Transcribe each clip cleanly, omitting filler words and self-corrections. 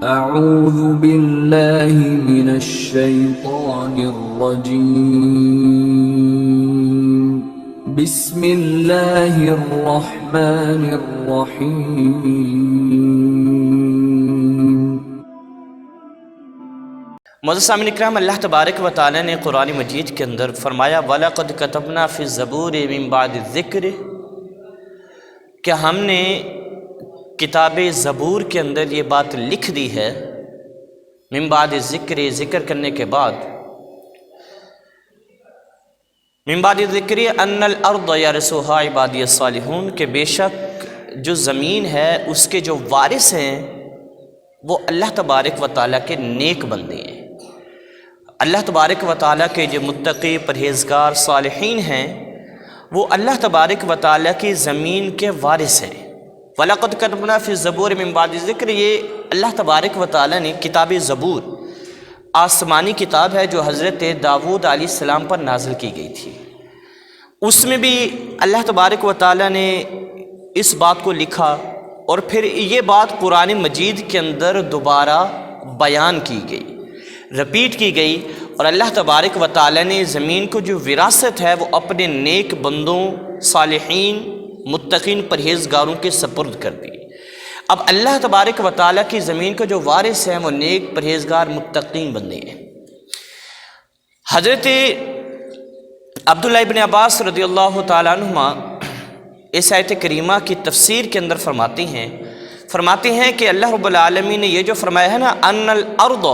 اعوذ باللہ من الشیطان الرجیم بسم اللہ الرحمن الرحیم۔ معزز سامعین اکرام، اللہ تبارک و تعالی نے قرآن مجید کے اندر فرمایا وَلَقَدْ كَتَبْنَا فِي الزَّبُورِ مِن بَعْدِ الذِّكْرِ، کہ ہم نے کتاب زبور کے اندر یہ بات لکھ دی ہے، من بعد الذکر، ذکر کرنے کے بعد، من بعد الذکر ان الارض یرثها عبادی الصالحون، کہ بے شک جو زمین ہے اس کے جو وارث ہیں وہ اللہ تبارک و تعالیٰ کے نیک بندے ہیں۔ اللہ تبارک و تعالیٰ کے جو متقی، پرہیزگار، صالحین ہیں وہ اللہ تبارک و تعالیٰ کی زمین کے وارث ہیں۔ وَلَقَدْ كَتَبْنَا فِي الزَّبُورِ مِن بَعْدِ الذِّكْرِ، یہ اللہ تبارک و تعالیٰ نے کتاب زبور، آسمانی کتاب ہے جو حضرت داؤد علیہ السلام پر نازل کی گئی تھی، اس میں بھی اللہ تبارک و تعالیٰ نے اس بات کو لکھا، اور پھر یہ بات قرآن مجید کے اندر دوبارہ بیان کی گئی، رپیٹ کی گئی، اور اللہ تبارک و تعالیٰ نے زمین کو جو وراثت ہے وہ اپنے نیک بندوں، صالحین، متقین، پرہیزگاروں کے سپرد کر دی۔ اب اللہ تبارک و تعالیٰ کی زمین کو جو وارث ہیں وہ نیک، پرہیزگار، متقین بندے ہیں۔ حضرت عبداللہ ابن عباس رضی اللہ تعالیٰ عنہما اس آیت کریمہ کی تفسیر کے اندر فرماتے ہیں کہ اللہ رب العالمین نے یہ جو فرمایا ہے نا ان الارض،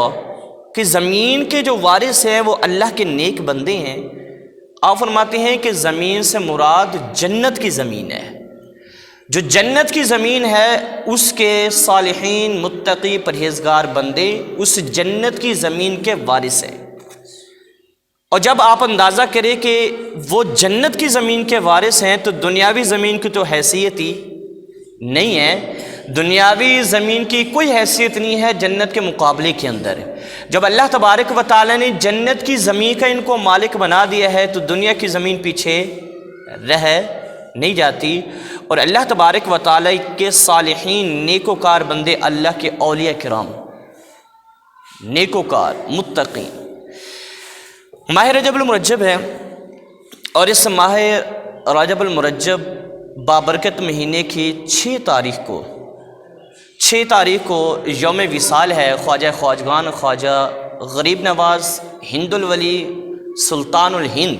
کہ زمین کے جو وارث ہیں وہ اللہ کے نیک بندے ہیں، آپ فرماتے ہیں کہ زمین سے مراد جنت کی زمین ہے۔ جو جنت کی زمین ہے اس کے صالحین، متقی، پرہیزگار بندے اس جنت کی زمین کے وارث ہیں۔ اور جب آپ اندازہ کریں کہ وہ جنت کی زمین کے وارث ہیں تو دنیاوی زمین کی تو حیثیت ہی نہیں ہے، دنیاوی زمین کی کوئی حیثیت نہیں ہے جنت کے مقابلے کے اندر۔ جب اللہ تبارک و تعالیٰ نے جنت کی زمین کا ان کو مالک بنا دیا ہے تو دنیا کی زمین پیچھے رہ نہیں جاتی، اور اللہ تبارک و تعالیٰ کے صالحین، نیکوکار بندے، اللہ کے اولیاء کرام، نیکوکار، متقین۔ ماہ رجب المرجب ہے، اور اس ماہ رجب المرجب بابرکت مہینے کی 6 تاریخ کو یوم وصال ہے خواجہ خواجگان خواجہ غریب نواز ہند الولی سلطان الہند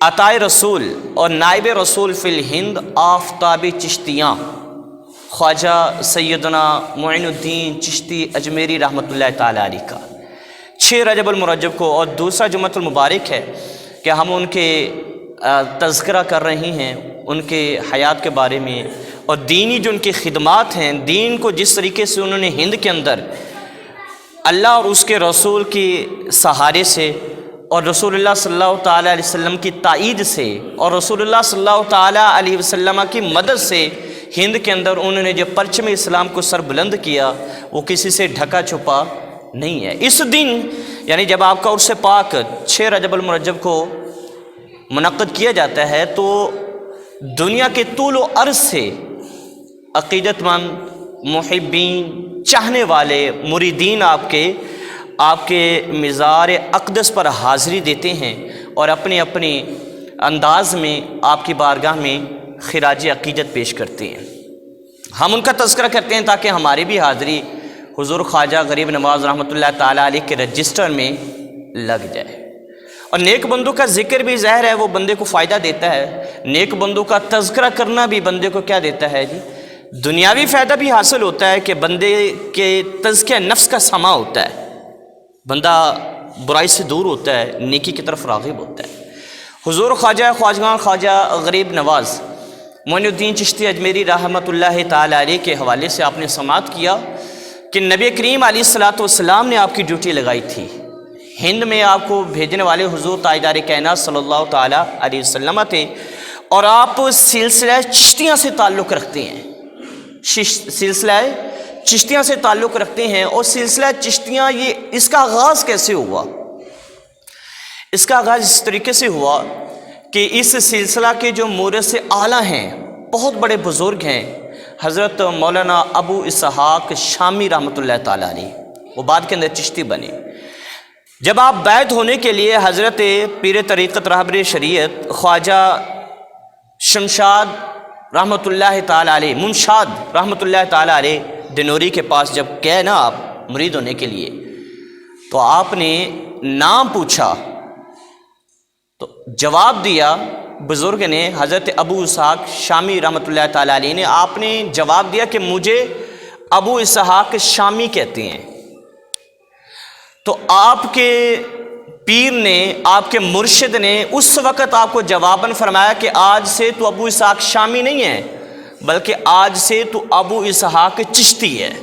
عطائے رسول اور نائب رسول فی الہند آفتاب چشتیاں خواجہ سیدنا معین الدین چشتی اجمیری رحمۃ اللہ تعالیٰ علیہ کا 6 رجب المرجب کو، اور دوسرا جمعۃ المبارک ہے کہ ہم ان کے تذکرہ کر رہے ہیں، ان کے حیات کے بارے میں، اور دینی جو ان کی خدمات ہیں، دین کو جس طریقے سے انہوں نے ہند کے اندر اللہ اور اس کے رسول کی سہارے سے، اور رسول اللہ صلی اللہ تعالیٰ علیہ وسلم کی تائید سے، اور رسول اللہ صلی اللہ تعالیٰ علیہ وسلم کی مدد سے ہند کے اندر انہوں نے جو پرچم اسلام کو سر بلند کیا وہ کسی سے ڈھکا چھپا نہیں ہے۔ اس دن یعنی جب آپ کا عرس پاک 6 رجب المرجب کو منعقد کیا جاتا ہے تو دنیا کے طول و عرض سے عقیدت مند، محبین، چاہنے والے، مریدین آپ کے مزار اقدس پر حاضری دیتے ہیں اور اپنے اپنے انداز میں آپ کی بارگاہ میں خراج عقیدت پیش کرتے ہیں۔ ہم ان کا تذکرہ کرتے ہیں تاکہ ہماری بھی حاضری حضور خواجہ غریب نواز رحمۃ اللہ تعالیٰ علیہ کے رجسٹر میں لگ جائے۔ اور نیک بندوں کا ذکر بھی ظاہر ہے وہ بندے کو فائدہ دیتا ہے، نیک بندوں کا تذکرہ کرنا بھی بندے کو کیا دیتا ہے جی؟ دنیاوی فائدہ بھی حاصل ہوتا ہے کہ بندے کے تزکیہ نفس کا سما ہوتا ہے، بندہ برائی سے دور ہوتا ہے، نیکی کی طرف راغب ہوتا ہے۔ حضور خواجہ خواجگان خواجہ غریب نواز معین الدین چشتی اجمیری رحمۃ اللہ تعالیٰ علیہ کے حوالے سے آپ نے سماعت کیا کہ نبی کریم علیہ السلام نے آپ کی ڈیوٹی لگائی تھی، ہند میں آپ کو بھیجنے والے حضور تاجدار کائنات صلی اللہ تعالیٰ علیہ وسلم تھے، اور آپ سلسلہ چشتیاں سے تعلق رکھتے ہیں، سلسلہ چشتیاں سے تعلق رکھتے ہیں۔ اور سلسلہ چشتیاں اس کا آغاز کیسے ہوا؟ اس کا آغاز اس طریقے سے ہوا کہ اس سلسلہ کے جو مورث اعلیٰ ہیں، بہت بڑے بزرگ ہیں، حضرت مولانا ابو اسحاق شامی رحمۃ اللہ تعالیٰ علیہ، وہ بعد کے اندر چشتی بنے۔ جب آپ بیعت ہونے کے لیے حضرت پیر طریقت رہبر شریعت خواجہ شمشاد رحمۃ اللہ تعالیٰ علیہ، منشاد رحمۃ اللہ تعالیٰ علیہ دنوری کے پاس جب گئے نا آپ مرید ہونے کے لیے، تو آپ نے نام پوچھا تو جواب دیا بزرگ نے، حضرت ابو اسحاق شامی رحمۃ اللہ تعالیٰ علیہ نے، آپ نے جواب دیا کہ مجھے ابو اسحاق شامی کہتے ہیں۔ تو آپ کے پیر نے، آپ کے مرشد نے اس وقت آپ کو جواباً فرمایا کہ آج سے تو ابو اسحاق شامی نہیں ہے، بلکہ آج سے تو ابو اسحاق چشتی ہے،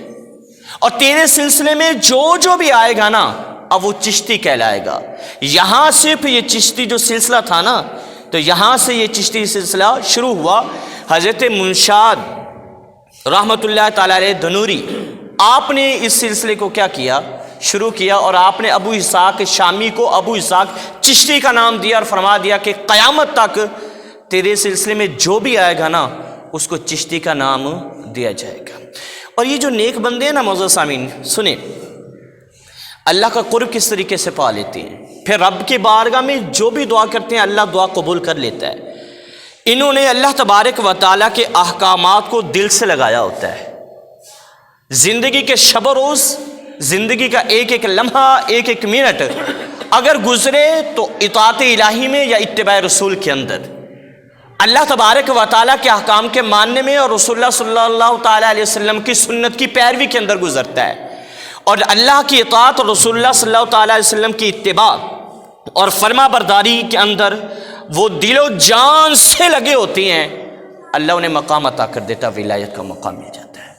اور تیرے سلسلے میں جو بھی آئے گا نا اب وہ چشتی کہلائے گا۔ یہاں سے پھر یہ چشتی جو سلسلہ تھا نا، تو یہاں سے یہ چشتی سلسلہ شروع ہوا۔ حضرت منشاد رحمۃ اللہ تعالیٰ علیہ دنوری، آپ نے اس سلسلے کو کیا کیا، شروع کیا، اور آپ نے ابو اسحاق شامی کو ابو اسحاق چشتی کا نام دیا، اور فرما دیا کہ قیامت تک تیرے سلسلے میں جو بھی آئے گا نا اس کو چشتی کا نام دیا جائے گا۔ اور یہ جو نیک بندے ہیں نا معزز سامعین، سنیں اللہ کا قرب کس طریقے سے پا لیتے ہیں، پھر رب کی بارگاہ میں جو بھی دعا کرتے ہیں اللہ دعا قبول کر لیتا ہے۔ انہوں نے اللہ تبارک و تعالیٰ کے احکامات کو دل سے لگایا ہوتا ہے۔ زندگی کے شب و روز، زندگی کا ایک ایک لمحہ، ایک ایک منٹ اگر گزرے تو اطاعت الہی میں یا اتباع رسول کے اندر، اللہ تبارک و تعالیٰ کے احکام کے ماننے میں اور رسول اللہ صلی اللہ تعالیٰ علیہ وسلم کی سنت کی پیروی کے اندر گزرتا ہے، اور اللہ کی اطاعت اور رسول اللہ صلی اللہ تعالیٰ علیہ وسلم کی اتباع اور فرما برداری کے اندر وہ دل و جان سے لگے ہوتے ہیں، اللہ انہیں مقام عطا کر دیتا، ولایت کا مقام مل جاتا ہے۔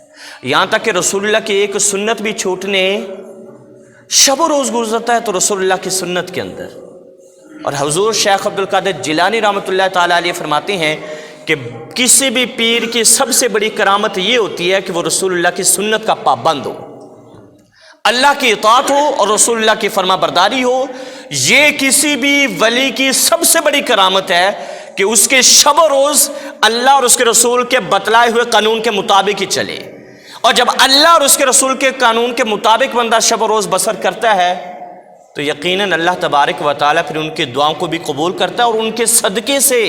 یہاں تک کہ رسول اللہ کی ایک سنت بھی چھوٹنے شب و روز گزرتا ہے تو رسول اللہ کی سنت کے اندر۔ اور حضور شیخ عبد القادر جیلانی رحمۃ اللہ تعالیٰ علیہ فرماتے ہیں کہ کسی بھی پیر کی سب سے بڑی کرامت یہ ہوتی ہے کہ وہ رسول اللہ کی سنت کا پابند ہو، اللہ کی اطاعت ہو اور رسول اللہ کی فرما برداری ہو۔ یہ کسی بھی ولی کی سب سے بڑی کرامت ہے کہ اس کے شب و روز اللہ اور اس کے رسول کے بتلائے ہوئے قانون کے مطابق ہی چلے، اور جب اللہ اور اس کے رسول کے قانون کے مطابق بندہ شب و روز بسر کرتا ہے تو یقیناً اللہ تبارک و تعالیٰ پھر ان کی دعاؤں کو بھی قبول کرتا ہے، اور ان کے صدقے سے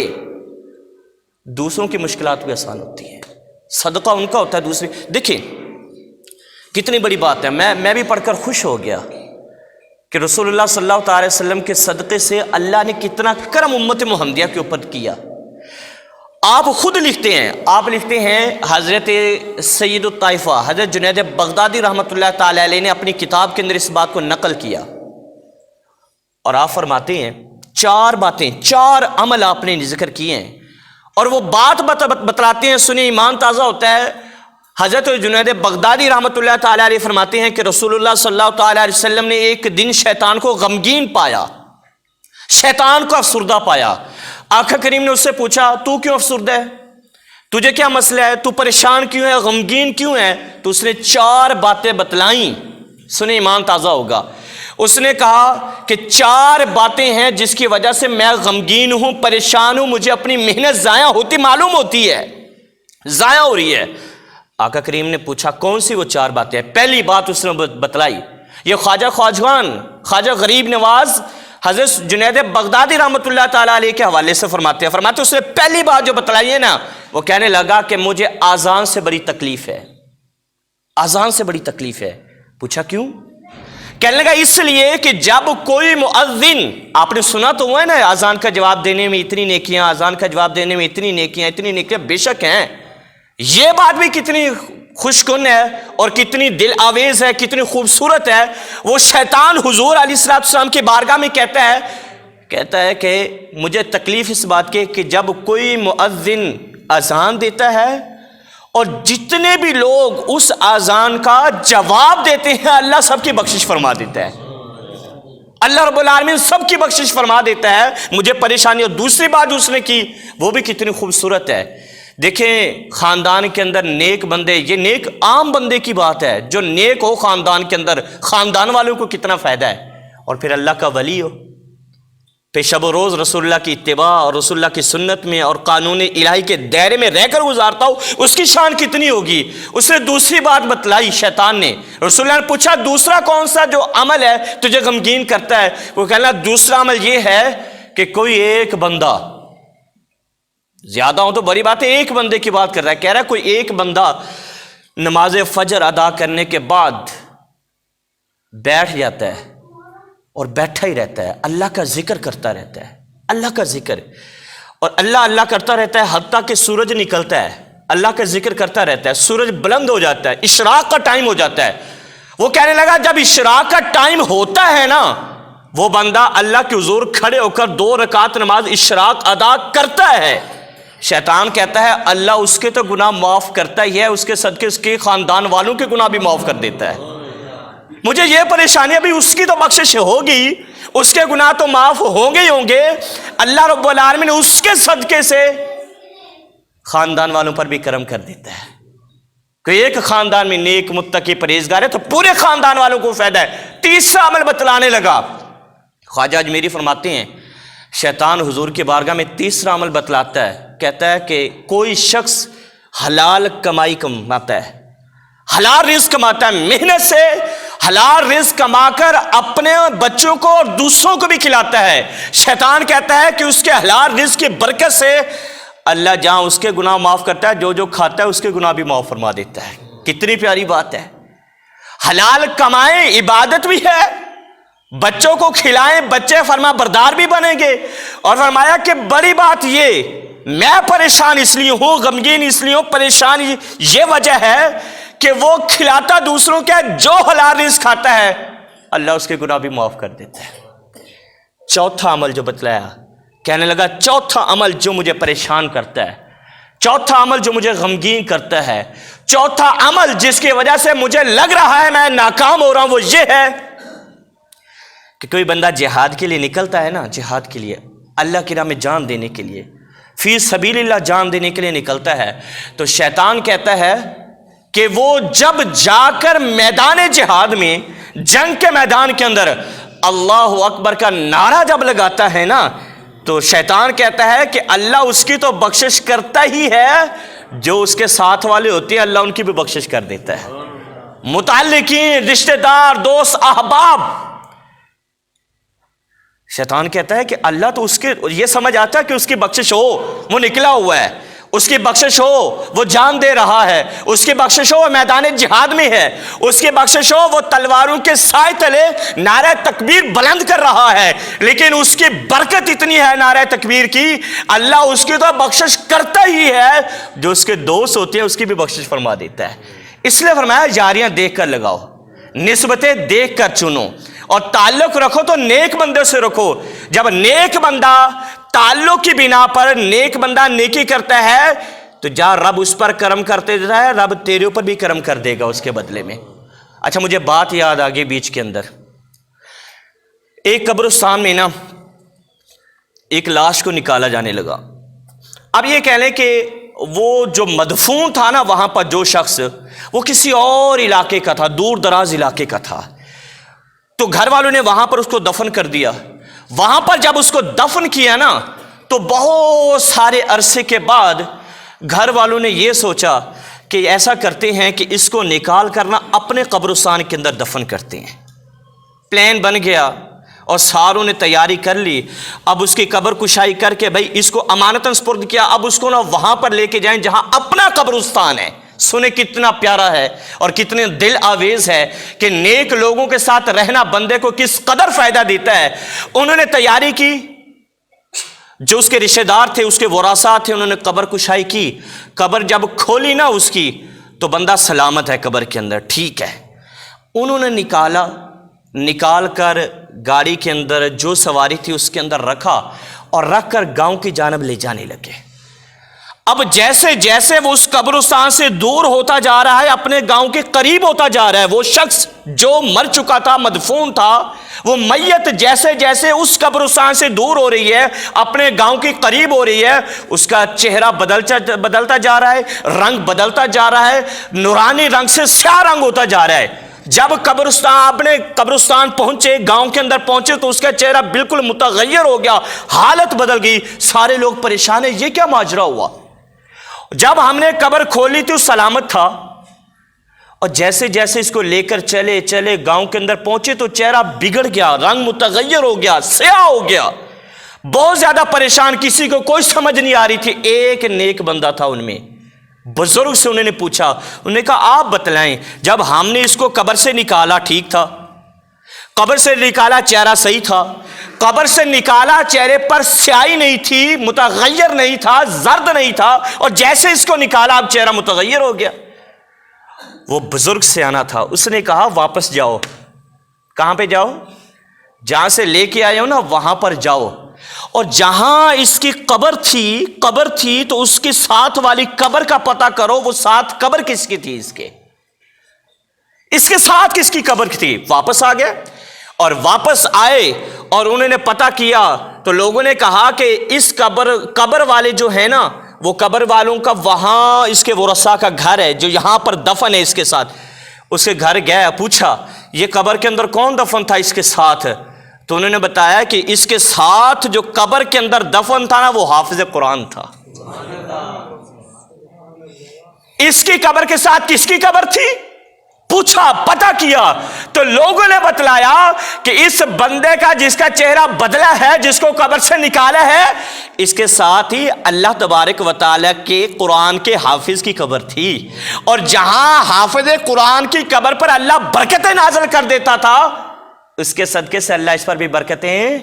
دوسروں کی مشکلات بھی آسان ہوتی ہیں۔ صدقہ ان کا ہوتا ہے دوسرے۔ دیکھیں کتنی بڑی بات ہے، میں بھی پڑھ کر خوش ہو گیا کہ رسول اللہ صلی اللہ تعالی وسلم کے صدقے سے اللہ نے کتنا کرم امت محمدیہ کے اوپر کیا۔ آپ خود لکھتے ہیں حضرت سید الطائفہ حضرت جنید بغدادی رحمۃ اللہ تعالی علیہ نے اپنی کتاب کے اندر اس بات کو نقل کیا، اور آپ فرماتے ہیں 4 باتیں، 4 عمل آپ نے ذکر کیے ہیں، اور وہ بات بتلاتے ہیں، سنیں ایمان تازہ ہوتا ہے۔ حضرت جنید بغدادی رحمۃ اللہ تعالی علیہ فرماتے ہیں کہ رسول اللہ صلی اللہ تعالی علیہ وسلم نے ایک دن شیطان کو غمگین پایا، شیطان کو افسردہ پایا۔ آقا کریم نے اس سے پوچھا تو کیوں افسردہ ہے، تجھے کیا مسئلہ ہے، تو پریشان کیوں ہے، غمگین کیوں ہے؟ تو اس نے 4 باتیں بتلائیں، سنیں ایمان تازہ ہوگا۔ اس نے کہا کہ 4 باتیں ہیں جس کی وجہ سے میں غمگین ہوں، پریشان ہوں، مجھے اپنی محنت ضائع ہوتی معلوم ہوتی ہے، ضائع ہو رہی ہے۔ آقا کریم نے پوچھا کون سی وہ 4 باتیں؟ پہلی بات اس نے بتلائی، یہ خواجہ غریب نواز حضرت جنید بغدادی رحمۃ اللہ تعالیٰ علیہ کے حوالے سے فرماتے اس نے پہلی بات جو بتلائی ہے نا، وہ کہنے لگا کہ مجھے آذان سے بڑی تکلیف ہے، آذان سے بڑی تکلیف ہے۔ پوچھا کیوں؟ کہنے لگا اس لیے کہ جب کوئی مؤذن، آپ نے سنا تو ہوا ہے نا آذان کا جواب دینے میں اتنی نیکیاں، آذان کا جواب دینے میں اتنی نیکیاں بے شک ہیں، یہ بات بھی کتنی خوش کن ہے اور کتنی دل آویز ہے، کتنی خوبصورت ہے۔ وہ شیطان حضور علیہ السلام کی بارگاہ میں کہتا ہے کہ مجھے تکلیف اس بات کی کہ جب کوئی مؤذن اذان دیتا ہے اور جتنے بھی لوگ اس اذان کا جواب دیتے ہیں اللہ سب کی بخشش فرما دیتا ہے، اللہ رب العالمین سب کی بخشش فرما دیتا ہے، مجھے پریشانی۔ اور دوسری بات اس نے کی وہ بھی کتنی خوبصورت ہے۔ دیکھیں خاندان کے اندر نیک بندے، یہ نیک عام بندے کی بات ہے، جو نیک ہو خاندان کے اندر، خاندان والوں کو کتنا فائدہ ہے، اور پھر اللہ کا ولی ہو، کہ شب و روز رسول اللہ کی اتباع اور رسول اللہ کی سنت میں اور قانون الہی کے دائرے میں رہ کر گزارتا ہوں، اس کی شان کتنی ہوگی۔ اس نے دوسری بات بتلائی شیطان نے، رسول اللہ نے پوچھا دوسرا کون سا جو عمل ہے تجھے غمگین کرتا ہے؟ وہ کہنا دوسرا عمل یہ ہے کہ کوئی ایک بندہ، زیادہ ہو تو بڑی بات ہے، ایک بندے کی بات کر رہا ہے، کہہ رہا ہے کوئی ایک بندہ نماز فجر ادا کرنے کے بعد بیٹھ جاتا ہے اور بیٹھا ہی رہتا ہے، اللہ کا ذکر کرتا رہتا ہے، اللہ کا ذکر، اور اللہ اللہ کرتا رہتا ہے حتیٰ کہ سورج نکلتا ہے، اللہ کا ذکر کرتا رہتا ہے، سورج بلند ہو جاتا ہے، اشراق کا ٹائم ہو جاتا ہے۔ وہ کہنے لگا جب اشراق کا ٹائم ہوتا ہے نا، وہ بندہ اللہ کے حضور کھڑے ہو کر 2 رکعت نماز اشراق ادا کرتا ہے، شیطان کہتا ہے اللہ اس کے تو گناہ معاف کرتا ہی ہے، اس کے صدقے اس کے خاندان والوں کے گناہ بھی معاف کر دیتا ہے، مجھے یہ پریشانی ابھی اس کی تو بخشش ہوگی، اس کے گناہ تو معاف ہوں گے ہی ہوں گے، اللہ رب العالمین اس کے صدقے سے خاندان والوں پر بھی کرم کر دیتا ہے۔ کوئی ایک خاندان میں نیک متقی پرہیزگار ہے تو پورے خاندان والوں کو فائدہ ہے۔ تیسرا عمل بتلانے لگا، خواجہ اجمیری فرماتے ہیں شیطان حضور کی بارگاہ میں تیسرا عمل بتلاتا ہے، کہتا ہے کہ کوئی شخص حلال کمائی کماتا ہے، حلال رزق کماتا ہے، محنت سے حلال رزق کما کر اپنے بچوں کو اور دوسروں کو بھی کھلاتا ہے، شیطان کہتا ہے کہ اس کے حلال رزق کی برکت سے اللہ جہاں اس کے گناہ معاف کرتا ہے، جو جو کھاتا ہے اس کے گناہ بھی معاف فرما دیتا ہے۔ کتنی پیاری بات ہے، حلال کمائیں عبادت بھی ہے، بچوں کو کھلائیں بچے فرما بردار بھی بنیں گے، اور فرمایا کہ بڑی بات یہ میں پریشان اس لیے ہوں، غمگین اس لیے ہوں، پریشان یہ وجہ ہے کہ وہ کھلاتا دوسروں کے جو حلال رزق کھاتا ہے اللہ اس کے گناہ بھی معاف کر دیتا ہے۔ چوتھا عمل جو بتلایا، کہنے لگا چوتھا عمل جو مجھے پریشان کرتا ہے، چوتھا عمل جو مجھے غمگین کرتا ہے، چوتھا عمل جس کی وجہ سے مجھے لگ رہا ہے میں ناکام ہو رہا ہوں، وہ یہ ہے کہ کوئی بندہ جہاد کے لیے نکلتا ہے نا، جہاد کے لیے اللہ کی راہ میں جان دینے کے لیے، فی سبیل اللہ جان دینے کے لیے نکلتا ہے، تو شیطان کہتا ہے کہ وہ جب جا کر میدان جہاد میں، جنگ کے میدان کے اندر اللہ اکبر کا نعرہ جب لگاتا ہے نا، تو شیطان کہتا ہے کہ اللہ اس کی تو بخشش کرتا ہی ہے، جو اس کے ساتھ والے ہوتے ہیں اللہ ان کی بھی بخشش کر دیتا ہے، متعلقین، رشتہ دار، دوست، احباب۔ شیطان کہتا ہے کہ اللہ تو اس کے، یہ سمجھ آتا ہے کہ اس کی بخشش ہو، وہ نکلا ہوا ہے، اس کی بخشش ہو وہ جان دے رہا ہے، اس کی بخشش ہو وہ میدان جہاد میں ہے، اس کی بخشش ہو وہ تلواروں کے سائے تلے نعرہ تکبیر بلند کر رہا ہے، لیکن اس کی برکت اتنی ہے نعرہ تکبیر کی، اللہ اس کی تو بخشش کرتا ہی ہے، جو اس کے دوست ہوتے ہیں اس کی بھی بخشش فرما دیتا ہے۔ اس لیے فرمایا یاریاں دیکھ کر لگاؤ، نسبتیں دیکھ کر چنو، اور تعلق رکھو تو نیک بندے سے رکھو۔ جب نیک بندہ تعلق کی بنا پر نیک بندہ نیکی کرتا ہے تو جا رب اس پر کرم کرتے دیتا ہے، رب تیرے اوپر بھی کرم کر دے گا اس کے بدلے میں۔ اچھا مجھے بات یاد آ گئی بیچ کے اندر، ایک قبرستان میں نا ایک لاش کو نکالا جانے لگا۔ اب یہ کہہ لیں کہ وہ جو مدفون تھا نا وہاں پر جو شخص، وہ کسی اور علاقے کا تھا، دور دراز علاقے کا تھا، تو گھر والوں نے وہاں پر اس کو دفن کر دیا۔ وہاں پر جب اس کو دفن کیا نا تو بہت سارے عرصے کے بعد گھر والوں نے یہ سوچا کہ ایسا کرتے ہیں کہ اس کو نکال کرنا اپنے قبرستان کے اندر دفن کرتے ہیں۔ پلان بن گیا اور ساروں نے تیاری کر لی، اب اس کی قبر کشائی کر کے بھائی اس کو امانتاً سپرد کیا، اب اس کو نا وہاں پر لے کے جائیں جہاں اپنا قبرستان ہے۔ سنیں کتنا پیارا ہے اور کتنے دل آویز ہے کہ نیک لوگوں کے ساتھ رہنا بندے کو کس قدر فائدہ دیتا ہے۔ انہوں نے تیاری کی، جو اس کے رشتہ دار تھے، اس کے ورثاء تھے، انہوں نے قبر کشائی کی۔ قبر جب کھولی نا اس کی تو بندہ سلامت ہے قبر کے اندر، ٹھیک ہے۔ انہوں نے نکال کر گاڑی کے اندر جو سواری تھی اس کے اندر رکھا اور رکھ کر گاؤں کی جانب لے جانے لگے۔ اب جیسے جیسے وہ اس قبرستان سے دور ہوتا جا رہا ہے، اپنے گاؤں کے قریب ہوتا جا رہا ہے، وہ شخص جو مر چکا تھا، مدفون تھا، وہ میت جیسے جیسے اس قبرستان سے دور ہو رہی ہے، اپنے گاؤں کے قریب ہو رہی ہے، اس کا چہرہ بدلتا جا رہا ہے، رنگ بدلتا جا رہا ہے، نورانی رنگ سے سیاہ رنگ ہوتا جا رہا ہے۔ جب آپ نے قبرستان پہنچے، گاؤں کے اندر پہنچے تو اس کا چہرہ بالکل متغیر ہو گیا، حالت بدل گئی، سارے لوگ پریشان ہیں، یہ کیا ماجرا ہوا؟ جب ہم نے قبر کھولی تو سلامت تھا، اور جیسے جیسے اس کو لے کر چلے گاؤں کے اندر پہنچے تو چہرہ بگڑ گیا، رنگ متغیر ہو گیا، سیاہ ہو گیا، بہت زیادہ پریشان، کسی کو کوئی سمجھ نہیں آ رہی تھی۔ ایک نیک بندہ تھا ان میں، بزرگ سے انہوں نے پوچھا، انہوں نے کہا آپ بتلائیں، جب ہم نے اس کو قبر سے نکالا ٹھیک تھا، قبر سے نکالا چہرہ صحیح تھا، قبر سے نکالا چہرے پر سیاہی نہیں تھی، متغیر نہیں تھا، زرد نہیں تھا، اور جیسے اس کو نکالا اب چہرہ متغیر ہو گیا۔ وہ بزرگ سے آنا تھا، اس نے کہا واپس جاؤ۔ کہاں پہ جاؤ؟ جہاں سے لے کے آئے ہو نا وہاں پر جاؤ، اور جہاں اس کی قبر تھی تو اس کے ساتھ والی قبر کا پتہ کرو، وہ ساتھ قبر کس کی تھی، اس کے ساتھ کس کی قبر تھی۔ واپس آ گئے، اور واپس آئے اور انہوں نے پتہ کیا تو لوگوں نے کہا کہ اس قبر والے جو ہے نا، وہ قبر والوں کا وہاں اس کے ورثاء کا گھر ہے جو یہاں پر دفن ہے اس کے ساتھ۔ اس کے گھر گیا، پوچھا یہ قبر کے اندر کون دفن تھا اس کے ساتھ؟ تو انہوں نے بتایا کہ اس کے ساتھ جو قبر کے اندر دفن تھا نا وہ حافظ قرآن تھا۔ اس کی قبر کے ساتھ کس کی قبر تھی؟ پوچھا، پتہ کیا تو لوگوں نے بتلایا کہ اس بندے کا جس کا چہرہ بدلا ہے، جس کو قبر سے نکالا ہے، اس کے ساتھ ہی اللہ تبارک و تعالیٰ کے قرآن کے حافظ کی قبر تھی، اور جہاں حافظ قرآن کی قبر پر اللہ برکتیں نازل کر دیتا تھا، اس کے صدقے سے اللہ اس پر بھی برکتیں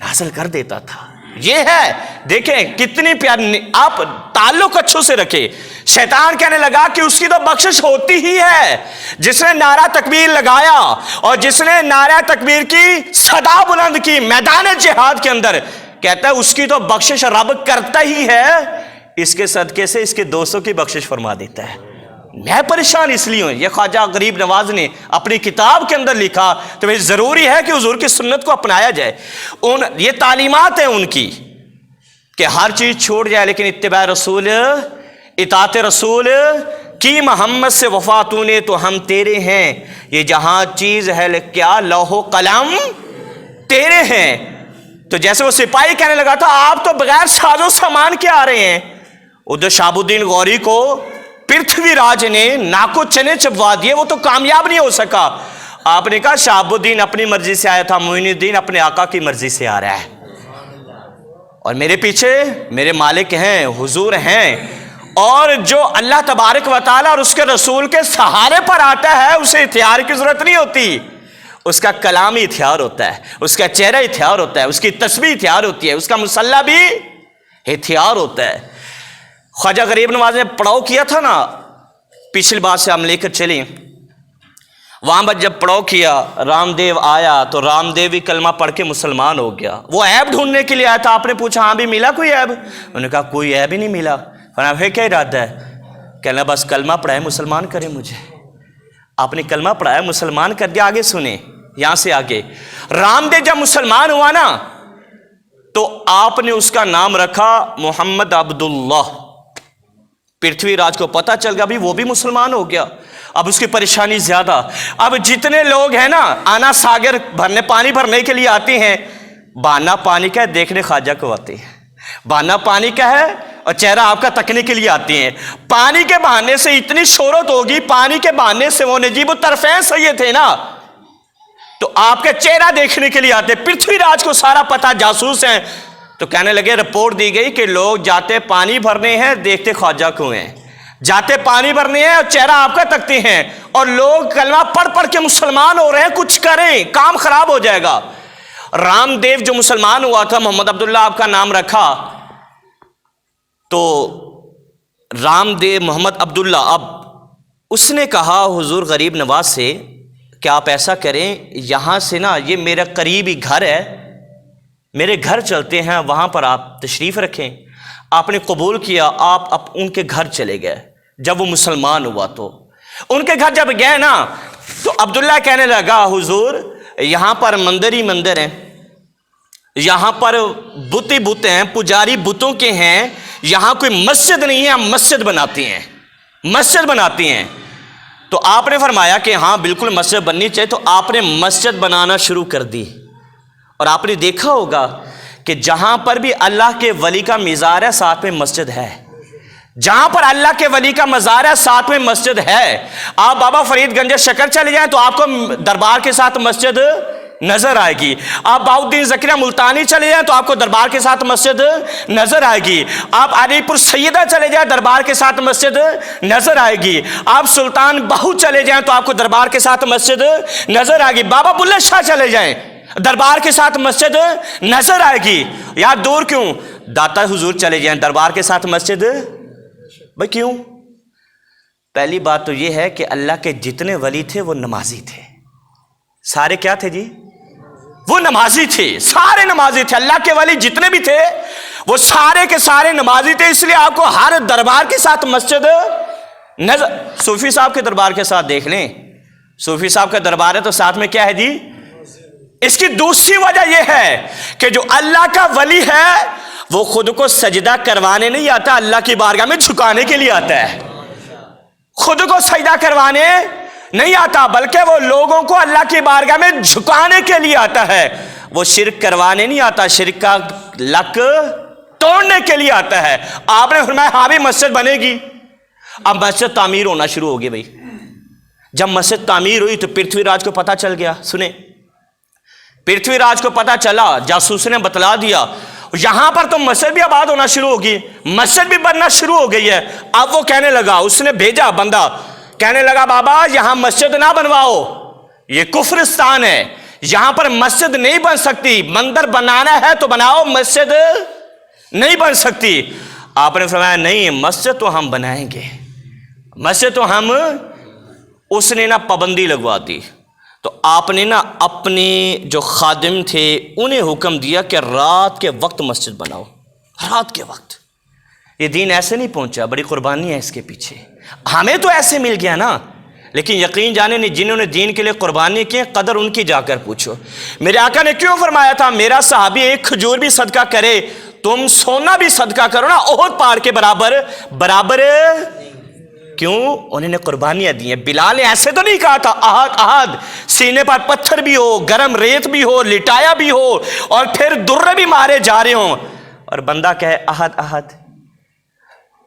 نازل کر دیتا تھا۔ یہ ہے، دیکھیں کتنی پیاری، آپ تعلق اچھوں سے رکھیں۔ شیطان کہنے لگا کہ اس کی تو بخشش ہوتی ہی ہے، جس نے نعرہ تکبیر لگایا اور جس نے نعرہ تکبیر کی صدا بلند کی میدان جہاد کے اندر، کہتا ہے اس کی تو بخشش رب کرتا ہی ہے، اس کے صدقے سے اس کے دوستوں کی بخشش فرما دیتا ہے۔ میں پریشان اس لیے ہوں، یہ خواجہ غریب نواز نے اپنی کتاب کے اندر لکھا، تو یہ ضروری ہے کہ حضور کی سنت کو اپنایا جائے۔ یہ تعلیمات ہیں ان کی کہ ہر چیز چھوڑ جائے لیکن اتباع رسول، اطاعت رسول کی، محمد سے وفا تو نے تو ہم تیرے ہیں، یہ جہاں چیز ہے کیا لوح و قلم تیرے ہیں۔ تو جیسے وہ سپاہی کہنے لگا تھا آپ تو بغیر ساز و سامان کے آ رہے ہیں، ادھر شہاب الدین غوری کو پرتھوی راج نے ناکو چنے چبوا دیے، وہ تو کامیاب نہیں ہو سکا۔ آپ نے کہا شہاب الدین اپنی مرضی سے آیا تھا، معین الدین اپنے آقا کی مرضی سے آ رہا ہے، اور میرے پیچھے میرے مالک ہیں، حضور ہیں، اور جو اللہ تبارک و تعالیٰ اور اس کے رسول کے سہارے پر آتا ہے اسے ہتھیار کی ضرورت نہیں ہوتی، اس کا کلام ہی ہتھیار ہوتا ہے، اس کا چہرہ ہتھیار ہوتا ہے، اس کی تسبیح ہتھیار ہوتی ہے، اس کا مصلی بھی ہتھیار ہوتا ہے۔ خواجہ غریب نواز نے پڑاؤ کیا تھا نا، پچھلی بات سے ہم لے کر چلیں، وہاں پر جب پڑاؤ کیا رام دیو آیا تو رام دیو بھی کلمہ پڑھ کے مسلمان ہو گیا۔ وہ عیب ڈھونڈنے کے لیے آیا تھا، آپ نے پوچھا ہاں بھی ملا کوئی عیب؟ انہوں نے کہا کوئی عیب ہی نہیں ملا۔ فرمایا پھر کیا ارادہ ہے؟ کہنا بس کلمہ پڑھا ہے مسلمان کرے مجھے۔ آپ نے کلمہ پڑھا ہے مسلمان کر دیا۔ آگے سنیں، یہاں سے آگے رام دیو جب مسلمان ہوا نا تو آپ نے اس کا نام رکھا محمد عبداللہ۔ پرتھوی راج کو پتہ چل گیا بھی وہ بھی مسلمان ہو گیا، اب اس کی پریشانی زیادہ۔ اب جتنے لوگ ہیں نا آنا ساگر بھرنے، پانی بھرنے کے لیے آتے ہیں، بہانا پانی کا ہے دیکھنے خواجہ کو آتے ہیں، بہانا پانی کا ہے اور چہرہ آپ کا تکنے کے لیے آتے ہیں۔ پانی کے بہانے سے اتنی شہرت ہوگی، پانی کے بہانے سے وہ نجیب الطرفین سید تھے نا، تو آپ کا چہرہ دیکھنے کے لیے آتے۔ پرتھوی راج کو سارا پتہ، جاسوس ہیں، تو کہنے لگے رپورٹ دی گئی کہ لوگ جاتے پانی بھرنے ہیں دیکھتے خواجہ کو ہیں، جاتے پانی بھرنے ہیں اور چہرہ آپ کا تکتے ہیں، اور لوگ کلمہ پڑھ پڑھ کے مسلمان ہو رہے ہیں، کچھ کریں کام خراب ہو جائے گا۔ رام دیو جو مسلمان ہوا تھا، محمد عبداللہ آپ کا نام رکھا، تو رام دیو محمد عبداللہ، اب اس نے کہا حضور غریب نواز سے کہ آپ ایسا کریں، یہاں سے نا یہ میرا قریبی گھر ہے، میرے گھر چلتے ہیں، وہاں پر آپ تشریف رکھیں۔ آپ نے قبول کیا، آپ ان کے گھر چلے گئے۔ جب وہ مسلمان ہوا تو ان کے گھر جب گئے نا تو عبداللہ کہنے لگا حضور یہاں پر مندر ہی مندر ہیں، یہاں پر بت ہی بت ہیں، پجاری بتوں کے ہیں، یہاں کوئی مسجد نہیں ہے، ہم مسجد بناتے ہیں، مسجد بناتے ہیں۔ تو آپ نے فرمایا کہ ہاں بالکل مسجد بننی چاہیے، تو آپ نے مسجد بنانا شروع کر دی۔ اور آپ نے دیکھا ہوگا کہ جہاں پر بھی اللہ کے ولی کا مزار ہے ساتھ میں مسجد ہے، جہاں پر اللہ کے ولی کا مزار ہے ساتھ میں مسجد ہے۔ آپ بابا فرید گنج شکر چلے جائیں تو آپ کو دربار کے ساتھ مسجد نظر آئے گی، آپ باؤدین زکریا ملتانی چلے جائیں تو آپ کو دربار کے ساتھ مسجد نظر آئے گی، آپ علی پور سیدہ چلے جائیں دربار کے ساتھ مسجد نظر آئے گی، آپ سلطان بہو چلے جائیں تو آپ کو دربار کے ساتھ مسجد نظر آئے گی، بابا بلے شاہ چلے جائیں دربار کے ساتھ مسجد نظر آئے گی۔ یا دور کیوں، داتا حضور چلے جائیں دربار کے ساتھ مسجد، بھئی کیوں؟ پہلی بات تو یہ ہے کہ اللہ کے جتنے ولی تھے وہ نمازی تھے، سارے کیا تھے جی؟ وہ نمازی تھے، سارے نمازی تھے۔ اللہ کے ولی جتنے بھی تھے وہ سارے کے سارے نمازی تھے، اس لیے آپ کو ہر دربار کے ساتھ مسجد نظر۔ صوفی صاحب کے دربار کے ساتھ دیکھ لیں، صوفی صاحب کا دربار ہے تو ساتھ میں کیا ہے جی؟ اس کی دوسری وجہ یہ ہے کہ جو اللہ کا ولی ہے وہ خود کو سجدہ کروانے نہیں آتا، اللہ کی بارگاہ میں جھکانے کے لیے آتا ہے۔ خود کو سجدہ کروانے نہیں آتا بلکہ وہ لوگوں کو اللہ کی بارگاہ میں جھکانے کے لیے آتا ہے۔ وہ شرک کروانے نہیں آتا، شرک کا لک توڑنے کے لیے آتا ہے۔ آپ نے فرمایا ہاں بھی مسجد بنے گی۔ اب مسجد تعمیر ہونا شروع ہو گئی۔ بھائی جب مسجد تعمیر ہوئی تو پرتھوی راج کو پتہ چل گیا۔ سنیں، پرتھوی راج کو پتہ چلا، جاسوس نے بتلا دیا یہاں پر تو مسجد بھی آباد ہونا شروع ہوگی، مسجد بھی بننا شروع ہو گئی ہے۔ اب وہ کہنے لگا، اس نے بھیجا بندہ، کہنے لگا بابا یہاں مسجد نہ بنواؤ، یہ کفرستان ہے، یہاں پر مسجد نہیں بن سکتی، مندر بنانا ہے تو بناؤ، مسجد نہیں بن سکتی۔ آپ نے فرمایا نہیں، مسجد تو ہم بنائیں گے، مسجد تو ہم۔ اس نے نا پابندی لگوا دی، تو آپ نے نا اپنے جو خادم تھے انہیں حکم دیا کہ رات کے وقت مسجد بناؤ، رات کے وقت۔ یہ دین ایسے نہیں پہنچا، بڑی قربانی ہے اس کے پیچھے۔ ہمیں تو ایسے مل گیا نا، لیکن یقین جانے نہیں جنہوں نے دین کے لیے قربانی کی قدر ان کی جا کر پوچھو۔ میرے آقا نے کیوں فرمایا تھا میرا صحابی ایک کھجور بھی صدقہ کرے، تم سونا بھی صدقہ کرو نا احد پہاڑ کے برابر کیوں؟ انہوں نے قربانیاں دی ہیں۔ بلال نے ایسے تو نہیں کہا تھا احد احد، سینے پر پتھر بھی ہو، گرم ریت بھی ہو، لٹایا بھی ہو اور پھر درے بھی مارے جا رہے ہوں، اور بندہ کہے احد احد،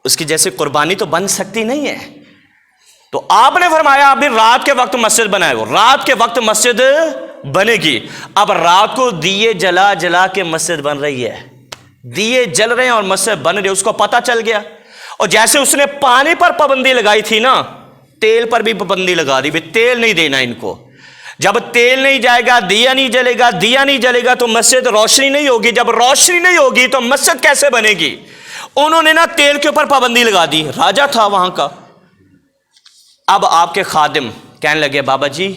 اس کی جیسے قربانی تو بن سکتی نہیں ہے۔ تو آپ نے فرمایا ابھی رات کے وقت مسجد بنائے ہو، رات کے وقت مسجد بنے گی۔ اب رات کو دیے جلا جلا کے مسجد بن رہی ہے، دیے جل رہے ہیں اور مسجد بن رہی ہے، اس کو پتہ چل گیا۔ اور جیسے اس نے پانی پر پابندی لگائی تھی نا، تیل پر بھی پابندی لگا دی، تیل نہیں دینا ان کو۔ جب تیل نہیں جائے گا، دیا نہیں جلے گا، دیا نہیں جلے گا تو مسجد روشنی نہیں ہوگی، جب روشنی نہیں ہوگی تو مسجد کیسے بنے گی؟ انہوں نے نا تیل کے اوپر پابندی لگا دی، راجہ تھا وہاں کا۔ اب آپ کے خادم کہنے لگے بابا جی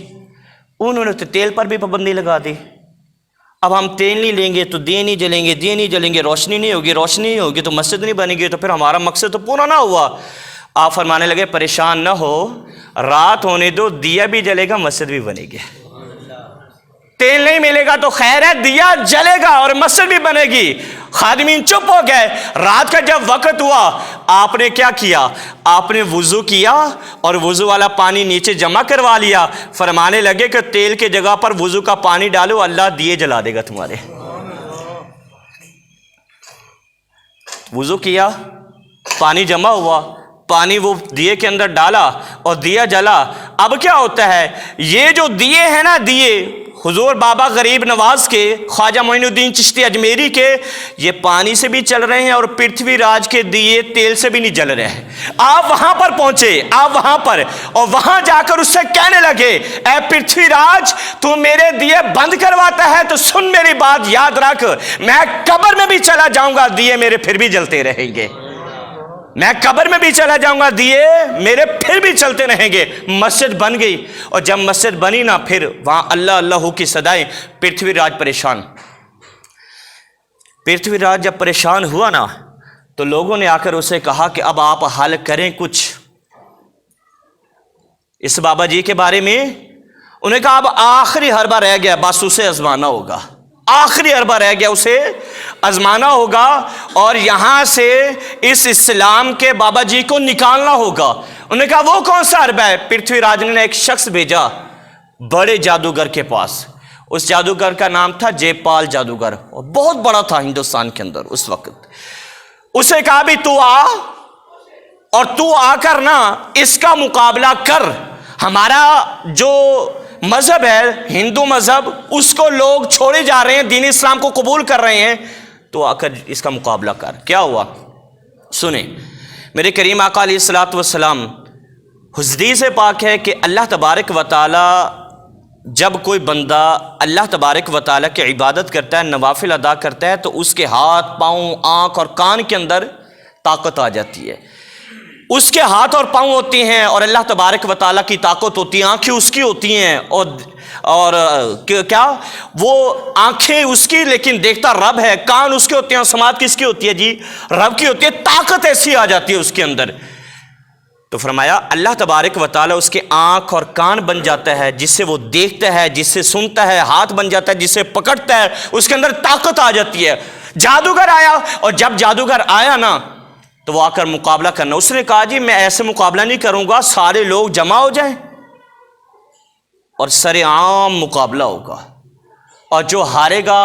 انہوں نے تو تیل پر بھی پابندی لگا دی، اب ہم تیل نہیں لیں گے تو دیے نہیں جلیں گے، دیے نہیں جلیں گے، روشنی نہیں ہوگی، روشنی نہیں ہوگی تو مسجد نہیں بنے گی، تو پھر ہمارا مقصد تو پورا نہ ہوا۔ آپ فرمانے لگے پریشان نہ ہو، رات ہونے دو، دیا بھی جلے گا، مسجد بھی بنے گی۔ تیل نہیں ملے گا تو خیر ہے، دیا جلے گا اور مسجد بھی بنے گی۔ خادمین چپ ہو گئے۔ رات کا جب وقت ہوا آپ نے کیا کیا؟ آپ نے وضو کیا اور وضو والا پانی نیچے جمع کروا لیا، فرمانے لگے کہ تیل کے جگہ پر وضو کا پانی ڈالو، اللہ دیے جلا دے گا تمہارے۔ وضو کیا، پانی جمع ہوا، پانی وہ دیے کے اندر ڈالا اور دیا جلا۔ اب کیا ہوتا ہے، یہ جو دیے ہیں نا، دیے حضور بابا غریب نواز کے، خواجہ معین الدین چشتی اجمیری کے، یہ پانی سے بھی چل رہے ہیں اور پرتھوی راج کے دیے تیل سے بھی نہیں جل رہے ہیں۔ آپ وہاں پر پہنچے، آپ وہاں پر، اور وہاں جا کر اس سے کہنے لگے اے پرتھوی راج تو میرے دیے بند کرواتا ہے تو سن میری بات یاد رکھ، میں قبر میں بھی چلا جاؤں گا دیے میرے پھر بھی جلتے رہیں گے، میں قبر میں بھی چلا جاؤں گا دیے میرے پھر بھی چلتے رہیں گے۔ مسجد بن گئی، اور جب مسجد بنی نا پھر وہاں اللہ اللہ کی صدائیں، پرتھوی راج پریشان۔ پرتھوی راج جب پریشان ہوا نا تو لوگوں نے آ کر اسے کہا کہ اب آپ حل کریں کچھ اس بابا جی کے بارے میں۔ انہوں نے کہا اب آخری حربہ رہ گیا، بس اسے آزمانا ہوگا، آخری حربہ رہ گیا، اسے آزمانا ہوگا اور یہاں سے اس اسلام کے بابا جی کو نکالنا ہوگا۔ انہوں نے کہا وہ کون سا عرب ہے؟ پرتھوی راج نے ایک شخص بھیجا بڑے جادوگر کے پاس، اس جادوگر کا نام تھا جے پال جادوگر، اور بہت بڑا تھا ہندوستان کے اندر اس وقت۔ اسے کہا بھی تو آ، اور تو آ کر نا اس کا مقابلہ کر، ہمارا جو مذہب ہے ہندو مذہب اس کو لوگ چھوڑے جا رہے ہیں، دین اسلام کو قبول کر رہے ہیں، تو آ کر اس کا مقابلہ کر۔ کیا ہوا سنیں، میرے کریم آقا علیہ الصلوۃ والسلام، حدیث پاک ہے کہ اللہ تبارک و تعالی جب کوئی بندہ اللہ تبارک و تعالی کی عبادت کرتا ہے، نوافل ادا کرتا ہے، تو اس کے ہاتھ، پاؤں، آنکھ اور کان کے اندر طاقت آ جاتی ہے۔ اس کے ہاتھ اور پاؤں ہوتے ہیں اور اللہ تبارک و تعالیٰ کی طاقت ہوتی ہے، آنکھیں اس کی ہوتی ہیں اور کیا وہ آنکھیں اس کی لیکن دیکھتا رب ہے، کان اس کے ہوتے ہیں اور سماعت کس کی ہوتی ہے جی؟ رب کی ہوتی ہے۔ طاقت ایسی آ جاتی ہے اس کے اندر، تو فرمایا اللہ تبارک و تعالیٰ اس کے آنکھ اور کان بن جاتا ہے، جس سے وہ دیکھتا ہے، جس سے سنتا ہے، ہاتھ بن جاتا ہے جس سے پکڑتا ہے، اس کے اندر طاقت آ جاتی ہے۔ جادوگر آیا، اور جب جادوگر آیا نا تو وہ آ کر مقابلہ کرنا، اس نے کہا جی میں ایسے مقابلہ نہیں کروں گا، سارے لوگ جمع ہو جائیں اور سر عام مقابلہ ہوگا، اور جو ہارے گا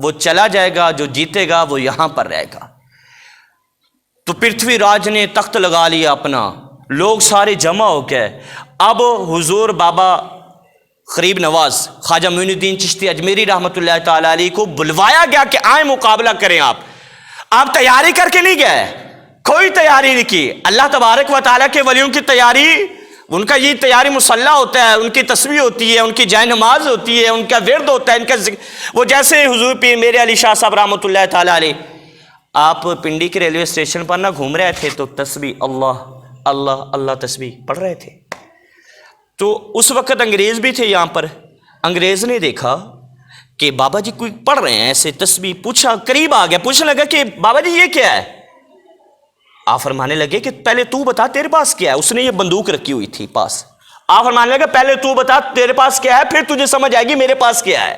وہ چلا جائے گا، جو جیتے گا وہ یہاں پر رہے گا۔ تو پرتھوی راج نے تخت لگا لیا اپنا، لوگ سارے جمع ہو گئے۔ اب حضور بابا غریب نواز خواجہ معین الدین چشتی اجمیری رحمۃ اللہ تعالی علیہ کو بلوایا گیا کہ آئیں مقابلہ کریں۔ آپ تیاری کر کے نہیں گئے، کوئی تیاری نہیں کی۔ اللہ تبارک و تعالیٰ کے ولیوں کی تیاری، ان کا یہ تیاری مصلی ہوتا ہے، ان کی تسبیح ہوتی ہے، ان کی جائے نماز ہوتی ہے، ان کا ورد ہوتا ہے، ان کا وہ جیسے حضور پیر میرے علی شاہ صاحب رحمۃ اللہ تعالیٰ علیہ، آپ پنڈی کے ریلوے اسٹیشن پر نہ گھوم رہے تھے تو تسبیح اللہ اللہ اللہ تسبیح پڑھ رہے تھے، تو اس وقت انگریز بھی تھے یہاں پر۔ انگریز نے دیکھا کہ بابا جی کوئی پڑھ رہے ہیں ایسے تسبیح، پوچھا، قریب آ گیا، پوچھنے لگا کہ بابا جی یہ کیا ہے؟ آپ فرمانے لگے کہ پہلے تو بتا تیرے پاس کیا ہے۔ اس نے یہ بندوق رکھی ہوئی تھی پاس، آپ فرمانے لگے پہلے تو بتا تیرے پاس کیا ہے، پھر تجھے سمجھ آئے گی میرے پاس کیا ہے۔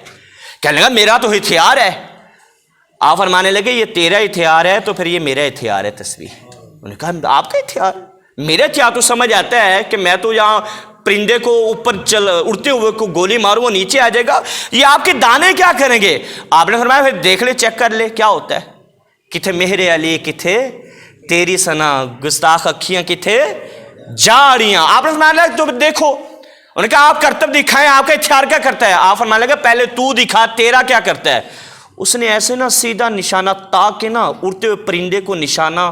کہنے لگا میرا تو ہتھیار ہے۔ آپ فرمانے لگے یہ تیرا ہتھیار ہے تو پھر یہ میرا ہتھیار ہے تسبیح۔ انہوں نے کہا آپ کا ہتھیار؟ میرا ہتھیار تو سمجھ آتا ہے کہ میں تو یہاں پرندے کو اوپر اڑتے ہوئے کو گولی ماروں وہ نیچے آ جائے گا، یہ آپ کے دانے کیا کریں گے؟ آپ نے فرمایا پھر دیکھ لے، چیک کر لے کیا ہوتا ہے، کتھے مہر علی، کتھے تیری سنا، گستاخ اکھیاں کتھے جاڑیاں۔ آپ نے فرمایا تو دیکھو، انہوں نے کہا آپ کرتب دکھائیں، آپ کا ہتھیار کیا کرتا ہے؟ آپ فرمانے لگے پہلے تو دکھا تیرا کیا کرتا ہے۔ اس نے ایسے نا سیدھا نشانہ تاک کے نا اڑتے ہوئے پرندے کو نشانہ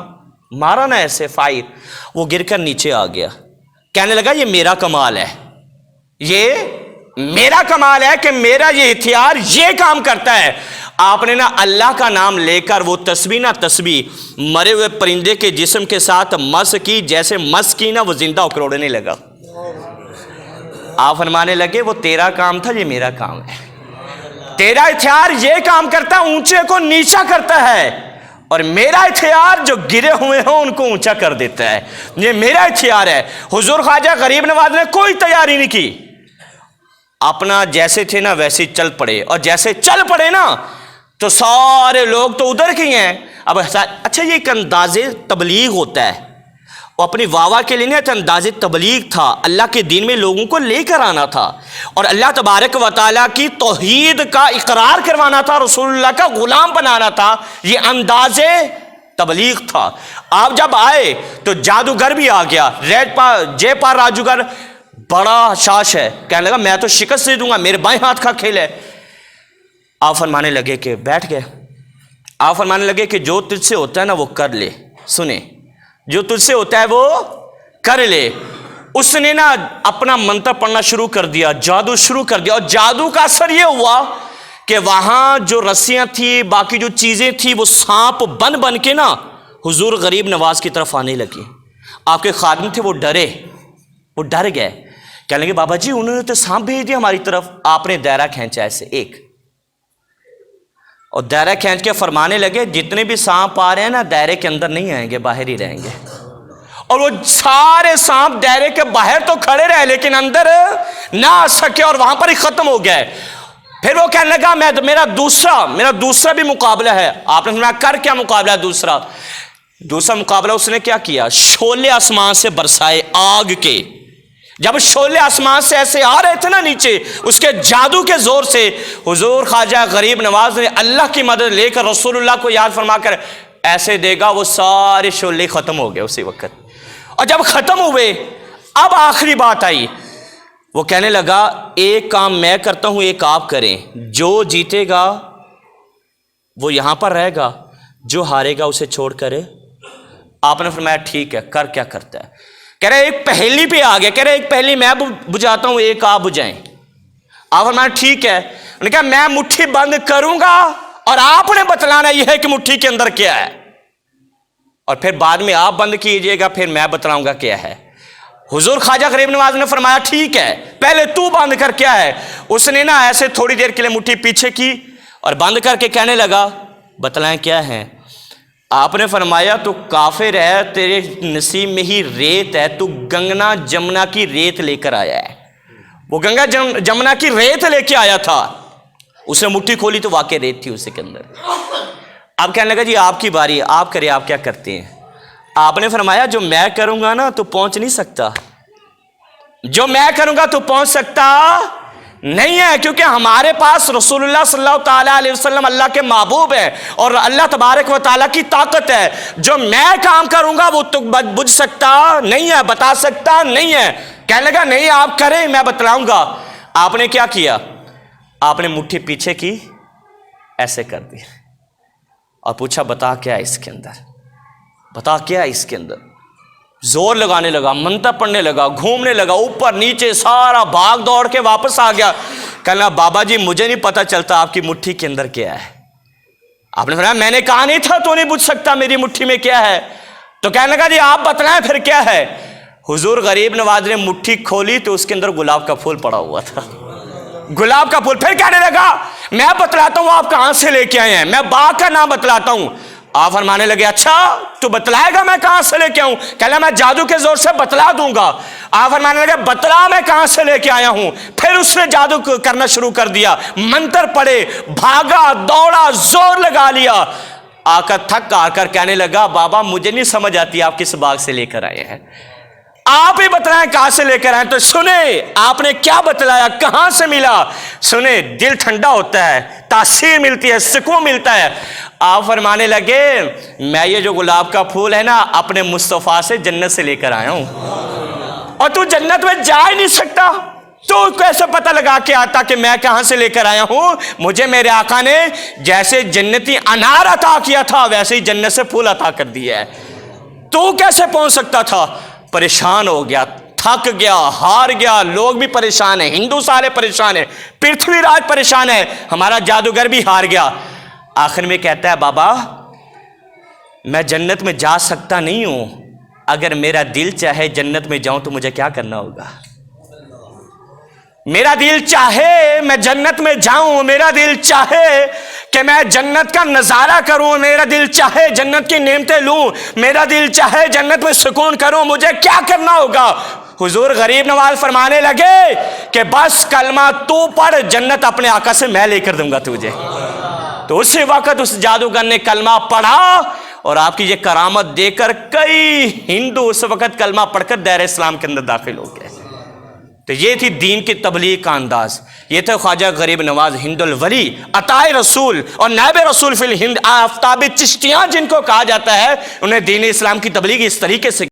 مارا نا ایسے فائر، وہ گر کر نیچے آ گیا۔ کہنے لگا یہ میرا کمال ہے، یہ میرا کمال ہے کہ میرا یہ ہتھیار یہ کام کرتا ہے۔ آپ نے نا اللہ کا نام لے کر وہ تسبیح نا تسبیح مرے ہوئے پرندے کے جسم کے ساتھ مس کی، جیسے مس کی نا وہ زندہ ہو کر اڑنے لگا۔ آپ فرمانے لگے وہ تیرا کام تھا، یہ میرا کام ہے۔ تیرا ہتھیار یہ کام کرتا ہے، اونچے کو نیچا کرتا ہے، اور میرا ہتھیار جو گرے ہوئے ہوں ان کو اونچا کر دیتا ہے، یہ میرا ہتھیار ہے۔ حضور خواجہ غریب نواز نے کوئی تیاری نہیں کی، اپنا جیسے تھے نا ویسے چل پڑے، اور جیسے چل پڑے نا تو سارے لوگ تو ادھر کے ہیں۔ اب اچھا یہ ایک انداز تبلیغ ہوتا ہے، وہ اپنی واہ کے لیے نہیں، انداز تبلیغ تھا، اللہ کے دین میں لوگوں کو لے کر آنا تھا، اور اللہ تبارک و تعالیٰ کی توحید کا اقرار کروانا تھا، رسول اللہ کا غلام بنانا تھا، یہ انداز تبلیغ تھا۔ آپ جب آئے تو جادوگر بھی آ گیا، جے پال راجوگر بڑا شاش ہے، کہنے لگا میں تو شکست دے دوں گا، میرے بائیں ہاتھ کا کھیل ہے۔ آپ فرمانے لگے کہ بیٹھ گئے، آپ فرمانے لگے کہ جو تجھ سے ہوتا ہے نا وہ کر لے، سنیں جو تجھ سے ہوتا ہے وہ کر لے۔ اس نے نا اپنا منتر پڑھنا شروع کر دیا، جادو شروع کر دیا، اور جادو کا اثر یہ ہوا کہ وہاں جو رسیاں تھی، باقی جو چیزیں تھی، وہ سانپ بن بن کے نا حضور غریب نواز کی طرف آنے لگی۔ آپ کے خادم تھے وہ ڈرے، وہ ڈر گئے، کہنے لگے بابا جی انہوں نے تو سانپ بھیج دیا ہماری طرف۔ آپ نے دائرہ کھینچا ایسے ایک، اور دائرہ کھینچ کے فرمانے لگے جتنے بھی سانپ آ رہے ہیں نا دائرے کے اندر نہیں آئیں گے، باہر ہی رہیں گے۔ اور وہ سارے سانپ دائرے کے باہر تو کھڑے رہے لیکن اندر نہ آ سکے، اور وہاں پر ہی ختم ہو گئے۔ پھر وہ کہنے لگا میرا دوسرا بھی مقابلہ ہے. آپ نے فرمایا کر کیا مقابلہ ہے دوسرا مقابلہ اس نے کیا کیا؟ شعلے آسمان سے برسائے آگ کے. جب شعلے آسمان سے ایسے آ رہے تھے نا نیچے، اس کے جادو کے زور سے حضور خواجہ غریب نواز نے اللہ کی مدد لے کر رسول اللہ کو یاد فرما کر ایسے دے گا، وہ سارے شعلے ختم ہو گئے اسی وقت. اور جب ختم ہوئے اب آخری بات آئی. وہ کہنے لگا ایک کام میں کرتا ہوں، ایک آپ کریں. جو جیتے گا وہ یہاں پر رہے گا، جو ہارے گا اسے چھوڑ کرے. آپ نے فرمایا ٹھیک ہے. کر کیا کرتا ہے؟ کہہ رہے ایک پہیلی پہ آ گیا. کہہ رہے ایک پہیلی میں بجھاتا ہوں، ایک آپ بجھائیں. آپ فرمایا ٹھیک ہے. انہوں نے کہا میں مٹھی بند کروں گا اور آپ نے بتلانا یہ ہے کہ مٹھی کے اندر کیا ہے، اور پھر بعد میں آپ بند کیجئے گا، پھر میں بتلاؤں گا کیا ہے. حضور خواجہ غریب نواز نے فرمایا ٹھیک ہے، پہلے تو بند کر کیا ہے. اس نے نا ایسے تھوڑی دیر کے لیے مٹھی پیچھے کی اور بند کر کے کہنے لگا بتلائیں کیا ہے. آپ نے فرمایا تو کافر ہے، تیرے نصیب میں ہی ریت ہے، تو گنگنا جمنا کی ریت لے کر آیا ہے. وہ گنگا جمنا کی ریت لے کے آیا تھا. اس نے مٹھی کھولی تو واقع ریت تھی اسے کے اندر. اب کہنے لگا جی آپ کی باری، آپ کریں، آپ کیا کرتے ہیں. آپ نے فرمایا جو میں کروں گا نا تو پہنچ نہیں سکتا، جو میں کروں گا تو پہنچ سکتا نہیں ہے، کیونکہ ہمارے پاس رسول اللہ صلی اللہ تعالیٰ علیہ وسلم اللہ کے محبوب ہے اور اللہ تبارک و تعالیٰ کی طاقت ہے. جو میں کام کروں گا وہ تو بجھ سکتا نہیں ہے، بتا سکتا نہیں ہے. کہنے لگا نہیں آپ کریں، میں بتلاؤں گا. آپ نے کیا کیا؟ آپ نے مٹھی پیچھے کی، ایسے کر دی اور پوچھا بتا کیا ہے اس کے اندر، بتا کیا ہے اس کے اندر. زور لگانے لگا، منتر پڑھنے لگا، گھومنے لگا اوپر نیچے، سارا بھاگ دوڑ کے واپس آ گیا. کہنا بابا جی مجھے نہیں پتا چلتا آپ کی مٹھی کے اندر کیا ہے. آپ نے فرمایا میں نے کہا نہیں تھا تو نہیں بجھ سکتا میری مٹھی میں کیا ہے. تو کہنے لگا جی آپ بتلائیں پھر کیا ہے. حضور غریب نواز نے مٹھی کھولی تو اس کے اندر گلاب کا پھول پڑا ہوا تھا، گلاب کا پھول. پھر کہنے لگا میں بتلاتا ہوں آپ کہاں سے لے کے آئے ہیں، میں باغ کا نام بتلاتا ہوں. آپ فرمانے لگے اچھا تو بتلائے گا میں کہاں سے لے کے آؤں. کہنا میں جادو کے زور سے بتلا دوں گا. آپ فرمانے لگے بتلا میں کہاں سے لے کے آیا ہوں. پھر اس نے جادو کرنا شروع کر دیا، منتر پڑے، بھاگا دوڑا، زور لگا لیا. آ کر تھک آ کر کہنے لگا بابا مجھے نہیں سمجھ آتی آپ کس باغ سے لے کر آئے ہیں، آپ ہی بتلائیں کہاں سے لے کر آئے. تو سنے آپ نے کیا بتلایا، کہاں سے ملا. سنے دل ٹھنڈا ہوتا ہے، تاثیر ملتی ہے، سکون ملتا ہے. آپ فرمانے لگے میں یہ جو گلاب کا پھول ہے نا اپنے مصطفیٰ سے جنت سے لے کر آیا ہوں، اور تو جنت میں جا ہی نہیں سکتا، تو کیسے پتہ لگا کے آتا کہ میں کہاں سے لے کر آیا ہوں. مجھے میرے آقا نے جیسے جنتی انار عطا کیا تھا ویسے ہی جنت سے پھول عطا کر دیا ہے. تو کیسے پہنچ سکتا تھا. پریشان ہو گیا، تھک گیا، ہار گیا. لوگ بھی پریشان ہیں، ہندو سارے پریشان ہیں، پرتھوی راج پریشان ہے، ہمارا جادوگر بھی ہار گیا. آخر میں کہتا ہے بابا میں جنت میں جا سکتا نہیں ہوں، اگر میرا دل چاہے جنت میں جاؤں تو مجھے کیا کرنا ہوگا. میرا دل چاہے میں جنت میں جاؤں، میرا دل چاہے کہ میں جنت کا نظارہ کروں، میرا دل چاہے جنت کی نعمتیں لوں، میرا دل چاہے جنت میں سکون کروں، مجھے کیا کرنا ہوگا. حضور غریب نواز فرمانے لگے کہ بس کلمہ تو پڑھ، جنت اپنے آقا سے میں لے کر دوں گا تجھے. تو اسی وقت اس جادوگر نے کلمہ پڑھا اور آپ کی یہ کرامت دے کر کئی ہندو اس وقت کلمہ پڑھ کر دائرہ اسلام کے اندر داخل ہو گئے. تو یہ تھی دین کی تبلیغ کا انداز. یہ تھے خواجہ غریب نواز ہند الولی، عطائے رسول اور نائب رسول فی الہند، آفتاب چشتیاں جن کو کہا جاتا ہے. انہیں دین اسلام کی تبلیغ اس طریقے سے